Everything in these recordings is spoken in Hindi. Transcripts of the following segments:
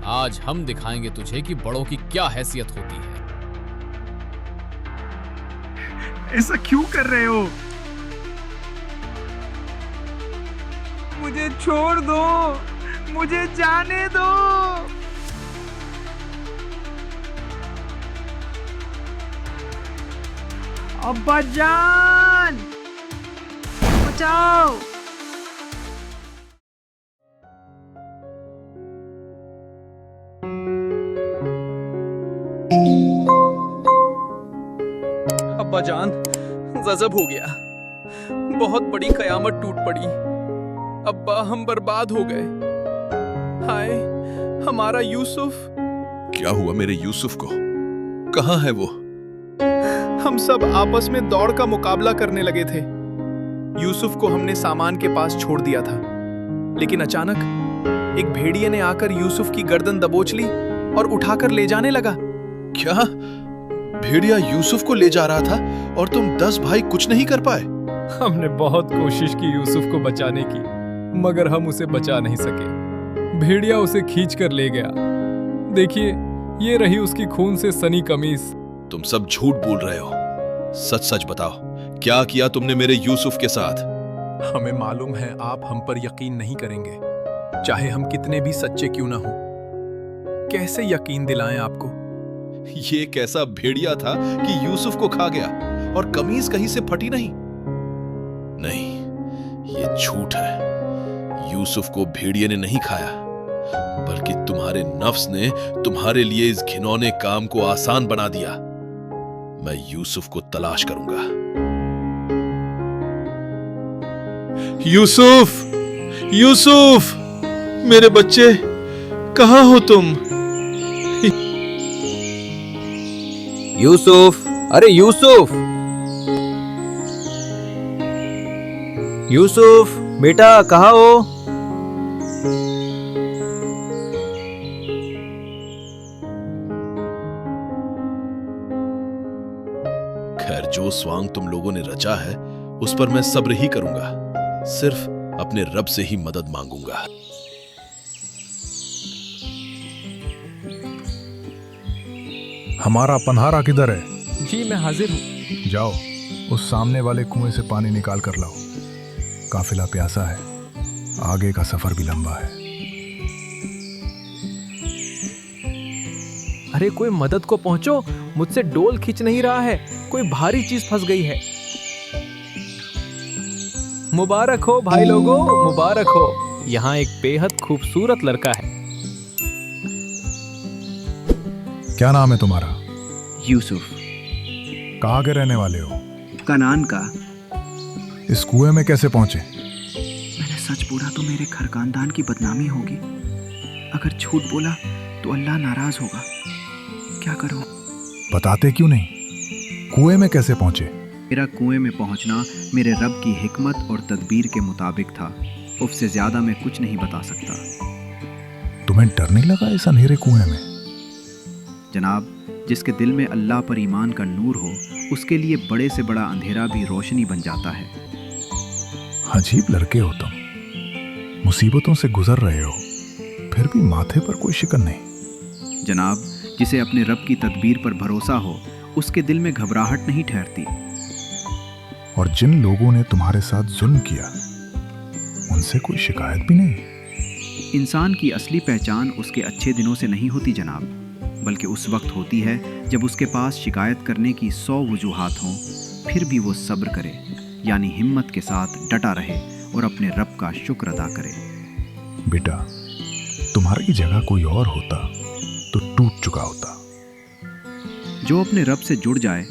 आज हम दिखाएंगे तुझे कि बड़ों की क्या हैसियत होती है। ऐसा क्यों कर रहे हो? मुझे छोड़ दो, मुझे जाने दो। अब्बा जान, बचाओ। अब्बा जान, गजब हो गया। बहुत बड़ी कयामत टूट पड़ी। अब्बा, हम बर्बाद हो गए। हाय, हमारा यूसुफ। क्या हुआ मेरे यूसुफ को? कहाँ है वो? हम सब आपस में दौड़ का मुकाबला करने लगे थे। यूसुफ को हमने सामान के पास छोड़ दिया था, लेकिन अचानक एक भेड़िए ने आकर यूसुफ की गर्दन दबोच ली और उठाकर ले जाने लगा। क्या भेड़िया यूसुफ को ले जा रहा था और तुम 10 भाई कुछ नहीं कर पाए? हमने बहुत कोशिश की यूसुफ को बचाने की, मगर हम उसे बचा नहीं सके। भेड़िया उसे खींच कर ले गया। देखिए, ये रही उसकी खून से सनी कमीज। तुम सब झूठ बोल रहे हो। सच सच बताओ, क्या किया तुमने मेरे यूसुफ के साथ? हमें मालूम है आप हम पर यकीन नहीं करेंगे, चाहे हम कितने भी सच्चे क्यों ना हो। कैसे यकीन दिलाएं आपको? ये कैसा भेड़िया था कि यूसुफ को खा गया और कमीज कहीं से फटी नहीं? नहीं, ये झूठ है। यूसुफ को भेड़िए ने नहीं खाया, बल्कि तुम्हारे नफ्स ने तुम्हारे लिए इस घिनौने काम को आसान बना दिया। मैं यूसुफ को तलाश करूंगा। यूसुफ, यूसुफ, मेरे बच्चे, कहां हो तुम? यूसुफ, अरे यूसुफ, यूसुफ बेटा, कहाँ हो? खैर, जो स्वांग तुम लोगों ने रचा है उस पर मैं सब्र ही करूंगा। सिर्फ अपने रब से ही मदद मांगूंगा। हमारा पनहारा किधर है? जी, मैं हाजिर हूँ। जाओ, उस सामने वाले कुएं से पानी निकाल कर लाओ। काफिला प्यासा है, आगे का सफर भी लंबा है। अरे कोई मदद को पहुंचो, मुझसे डोल खींच नहीं रहा है। कोई भारी चीज फंस गई है। मुबारक हो भाई लोगों, मुबारक हो। यहाँ एक बेहद खूबसूरत लड़का है। क्या नाम है तुम्हारा? यूसुफ। कहाँ के रहने वाले हो? कनान का। इस कुएं में कैसे पहुंचे? मैंने सच बोला तो मेरे घर खानदान की बदनामी होगी। अगर झूठ बोला तो अल्लाह नाराज होगा। क्या करूं? बताते क्यों नहीं? कुएं में कैसे पहुंचे? मेरा कुएं में पहुंचना मेरे रब की हिकमत और तदबीर के मुताबिक था। उससे ज्यादा मैं कुछ नहीं बता सकता। तुम्हें डर नहीं लगा इस अंधेरे कुएं में? जनाब, जिसके दिल में अल्लाह पर ईमान का नूर हो, उसके लिए बड़े से बड़ा अंधेरा भी रोशनी बन जाता है। अजीब लड़के हो तुम। मुसीबतों से गुजर रहे हो, फिर भी माथे पर कोई शिकन नहीं। जनाब, जिसे अपने रब की तदबीर पर भरोसा हो, उसके दिल में घबराहट नहीं ठहरती। और जिन लोगों ने तुम्हारे साथ जुल्म किया, उनसे कोई शिकायत भी नहीं? इंसान की असली पहचान उसके अच्छे दिनों से नहीं होती जनाब, बल्कि उस वक्त होती है जब उसके पास शिकायत करने की 100 वजूहात हों, फिर भी वो सब्र करे, यानी हिम्मत के साथ डटा रहे और अपने रब का शुक्र अदा करे। बेटा, तुम्हारी जगह कोई और होता तो टूट चुका होता। जो अपने रब से जुड़ जाए,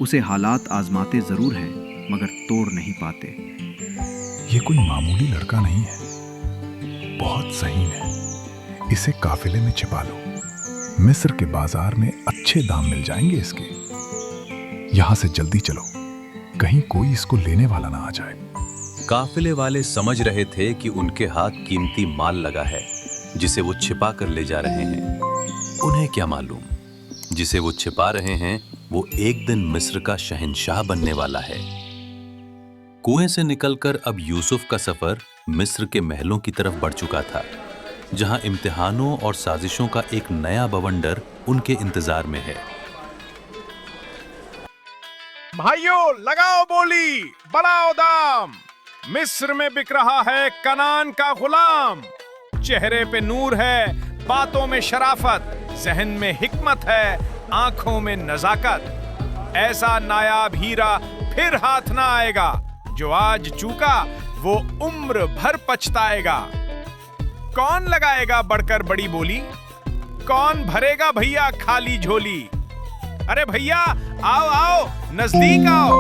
उसे हालात आजमाते जरूर हैं, मगर तोड़ नहीं पाते। ये कोई मामूली लड़का नहीं है, बहुत सहीन है। इसे काफिले में छिपा लो। मिस्र के बाजार में अच्छे दाम मिल जाएंगे इसके। यहां से जल्दी चलो, कहीं कोई इसको लेने वाला ना आ जाए। काफिले वाले समझ रहे थे कि उनके हाथ कीमती माल लगा है, जिसे वो छिपा कर ले जा रहे हैं। उन्हें क्या मालूम, जिसे वो छिपा रहे हैं वो एक दिन मिस्र का शहंशाह बनने वाला है। कुएं से निकलकर अब यूसुफ का सफर मिस्र के महलों की तरफ बढ़ चुका था। जहां इम्तिहानों और साजिशों का एक नया बवंडर उनके इंतजार में है। भाइयों लगाओ बोली, बढ़ाओ दाम। मिस्र में बिक रहा है कनान का गुलाम। चेहरे पे नूर है, बातों में शराफत, जहन में हिकमत है, आंखों में नजाकत। ऐसा नायाब हीरा फिर हाथ ना आएगा, जो आज चूका वो उम्र भर पछताएगा। कौन लगाएगा बढ़कर बड़ी बोली, कौन भरेगा भैया खाली झोली। अरे भैया आओ आओ नजदीक आओ,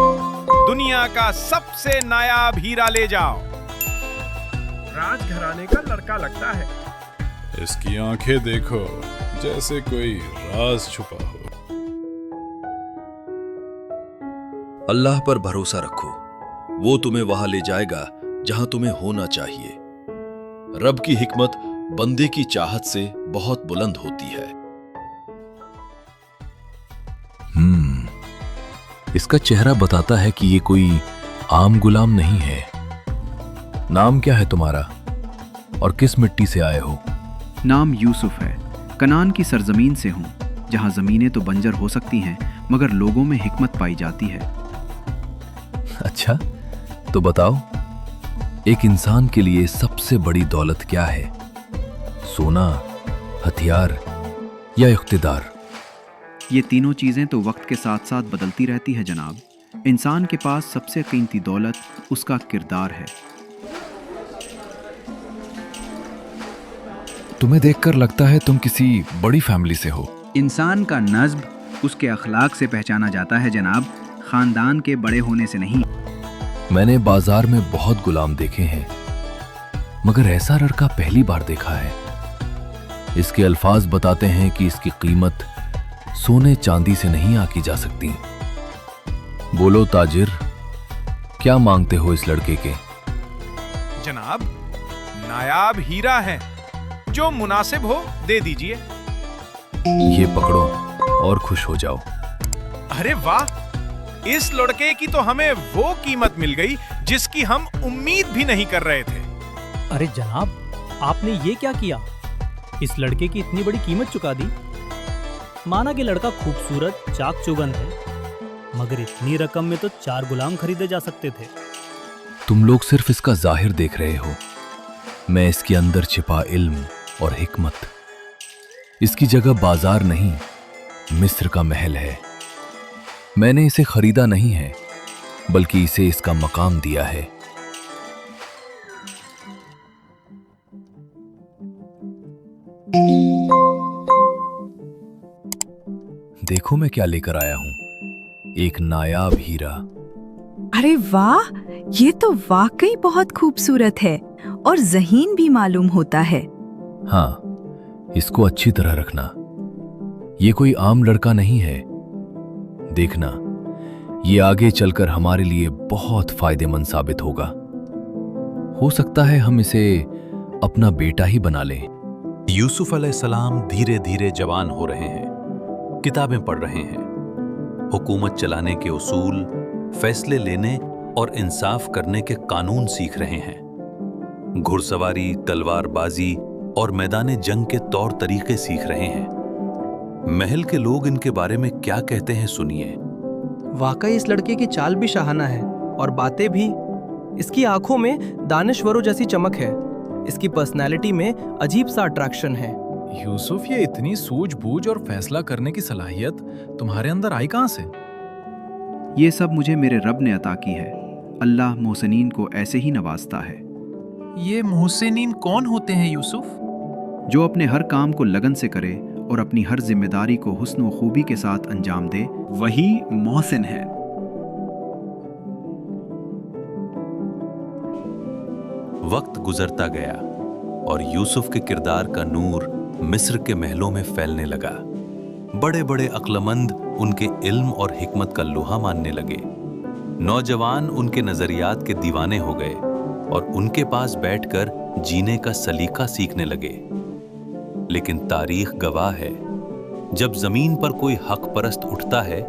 दुनिया का सबसे नायाब हीरा ले जाओ। राजघराने का लड़का लगता है। इसकी आंखें देखो, जैसे कोई राज छुपा हो। अल्लाह पर भरोसा रखो, वो तुम्हें वहां ले जाएगा जहां तुम्हें होना चाहिए। रब की हिकमत बंदे की चाहत से बहुत बुलंद होती है। इसका चेहरा बताता है कि ये कोई आम गुलाम नहीं है। नाम क्या है तुम्हारा और किस मिट्टी से आए हो? नाम यूसुफ है। कनान की सरजमीन से हूँ, जहाँ ज़मीनें तो बंजर हो सकती हैं मगर लोगों में हिकमत पाई जाती है। अच्छा, तो बताओ, एक इंसान के लिए सबसे बड़ी दौलत क्या है? सोना, हथियार या इख्तिदार? ये तीनों चीज़ें तो वक्त के साथ साथ बदलती रहती है जनाब। इंसान के पास सबसे कीमती दौलत उसका किरदार है। तुम्हें देखकर लगता है तुम किसी बड़ी फैमिली से हो। इंसान का नज़्ब उसके अखलाक से पहचाना जाता है जनाब, ख़ानदान के बड़े होने से नहीं। मैंने बाजार में बहुत गुलाम देखे हैं, मगर ऐसा लड़का पहली बार देखा है। इसके अल्फाज बताते हैं कि इसकी कीमत सोने चांदी से नहीं आकी जा सकती। बोलो ताजिर, क्या मांगते हो इस लड़के के? जनाब, नायाब हीरा है, जो मुनासिब हो दे दीजिए। ये पकड़ो और खुश हो जाओ। अरे वाह, इस लड़के की तो हमें वो कीमत मिल गई जिसकी हम उम्मीद भी नहीं कर रहे थे। अरे जनाब, आपने ये क्या किया? इस लड़के की इतनी बड़ी कीमत चुका दी। माना कि लड़का खूबसूरत चाक चौबंद है, मगर इतनी रकम में तो 4 गुलाम खरीदे जा सकते थे। तुम लोग सिर्फ इसका जाहिर देख रहे हो। मैं इसके अंदर छिपा इल्म और हिकमत। इसकी जगह बाजार नहीं, मिस्र का महल है। मैंने इसे खरीदा नहीं है, बल्कि इसे इसका मकाम दिया है। देखो मैं क्या लेकर आया हूं, एक नायाब हीरा। अरे वाह, ये तो वाकई बहुत खूबसूरत है और ज़हीन भी मालूम होता है। हाँ, इसको अच्छी तरह रखना। ये कोई आम लड़का नहीं है। देखना, ये आगे चलकर हमारे लिए बहुत फायदेमंद साबित होगा। हो सकता है हम इसे अपना बेटा ही बना लें। यूसुफ अलैहिस्सलाम धीरे धीरे जवान हो रहे हैं, किताबें पढ़ रहे हैं, हुकूमत चलाने के उसूल, फैसले लेने और इंसाफ करने के कानून सीख रहे हैं। घुड़सवारी, तलवारबाजी और मैदान जंग के तौर तरीके सीख रहे हैं। महल के लोग इनके बारे में क्या कहते हैं सुनिए। वाकई इस लड़के की चाल भी शाहाना है और बातें भी। इसकी आंखों में दानिशवरों जैसी चमक है। इसकी पर्सनैलिटी में अजीब सा अट्रैक्शन है। यूसुफ, ये इतनी सूझबूझ और फैसला करने की सलाहियत तुम्हारे अंदर आई कहां से? ये सब मुझे मेरे रब ने अता की है। अल्लाह मोहसिनीन को ऐसे ही नवाजता है। ये मोहसिनीन कौन होते हैं यूसुफ? जो अपने हर काम को लगन से करे और अपनी हर जिम्मेदारी को हुस्न व खूबी के साथ अंजाम दे, वही मोहसिन है। वक्त गुजरता गया और यूसुफ के किरदार का नूर मिस्र के महलों में फैलने लगा। बड़े बड़े अक्लमंद उनके इल्म और हिकमत का लोहा मानने लगे। नौजवान उनके नजरियात के दीवाने हो गए और उनके पास बैठकर जीने का सलीका सीखने लगे। लेकिन तारीख गवाह है, जब जमीन पर कोई हक परस्त उठता है,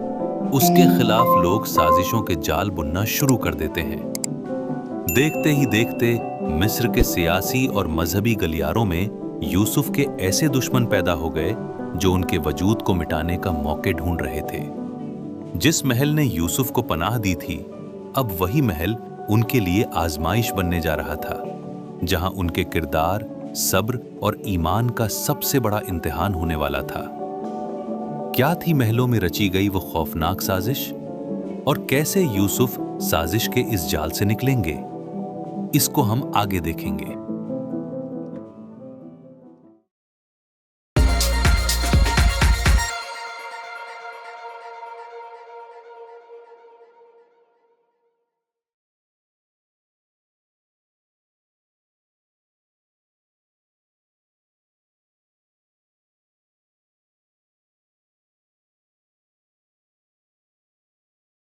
उसके खिलाफ लोग साजिशों के जाल बुनना शुरू कर देते हैं। देखते ही देखते मिस्र के सियासी और मजहबी गलियारों में यूसुफ के ऐसे दुश्मन पैदा हो गए जो उनके वजूद को मिटाने का मौके ढूंढ रहे थे। जिस महल ने यूसुफ को पनाह दी थी, अब वही महल उनके लिए आजमाइश बनने जा रहा था, जहां उनके किरदार, सब्र और ईमान का सबसे बड़ा इम्तिहान होने वाला था। क्या थी महलों में रची गई वो खौफनाक साजिश, और कैसे यूसुफ साजिश के इस जाल से निकलेंगे, इसको हम आगे देखेंगे।